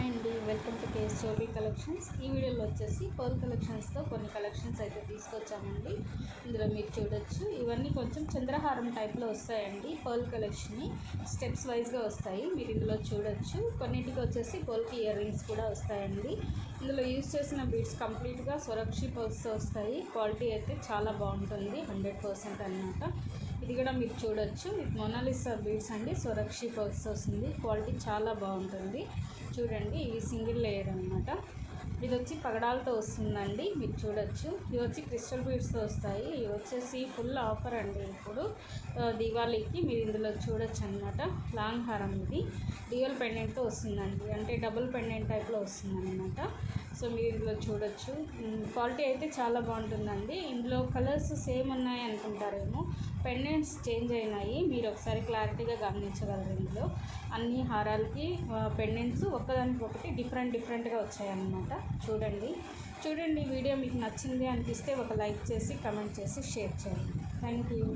Hi అండి, welcome to KS చౌబీ collections. ఈ వీడియోలో వచ్చేసి పర్ల్ కలెక్షన్స్తో కొన్ని కలెక్షన్స్ అయితే తీసుకొచ్చామండి. ఇందులో మీరు చూడొచ్చు, ఇవన్నీ కొంచెం చంద్రహారం టైప్లో వస్తాయండి. పర్ల్ కలెక్షన్ స్టెప్స్ వైజ్గా వస్తాయి, మీరు ఇందులో చూడొచ్చు. కొన్నిటికి వచ్చేసి పర్ల్కి ఇయర్ రింగ్స్ కూడా వస్తాయండి. ఇందులో యూజ్ చేసిన బీడ్స్ కంప్లీట్గా సొరక్షి పర్ల్స్తో వస్తాయి. క్వాలిటీ అయితే చాలా బాగుంటుంది, 100% అన్నమాట. ఇది కూడా మీరు చూడొచ్చు, ఇది మొనాలిసా బీడ్స్ అండి, సొరక్షి పర్ల్స్ వస్తుంది. క్వాలిటీ చాలా బాగుంటుంది. చూడండి, ఇవి సింగిల్ లేయర్ అనమాట. ఇది వచ్చి పగడాలతో వస్తుందండి, మీరు చూడొచ్చు. ఇవి వచ్చి క్రిస్టల్ బీడ్స్తో వస్తాయి. ఇవి వచ్చేసి ఫుల్ ఆఫర్ అండి ఇప్పుడు దివాళీకి. మీరు ఇందులో చూడొచ్చు అనమాట. లాంగ్ హారం ఇది డ్యూయల్ పెండెంట్తో వస్తుందండి, అంటే డబుల్ పెండెంట్ టైప్లో వస్తుందన్నమాట. సో మీరు ఇందులో చూడొచ్చు. క్వాలిటీ అయితే చాలా బాగుంటుందండి. ఇందులో కలర్స్ సేమ్ ఉన్నాయి అనుకుంటారేమో, పెండెంట్స్ చేంజ్ అయినాయి. మీరు ఒకసారి క్లారిటీగా గమనించగలరు. ఇందులో అన్ని హారాలకి పెండెంట్స్ ఒకదానికొకటి డిఫరెంట్గా వచ్చాయన్నమాట. చూడండి వీడియో మీకు నచ్చింది అనిపిస్తే ఒక లైక్ చేసి, కమెంట్ చేసి, షేర్ చేయండి. Thank you.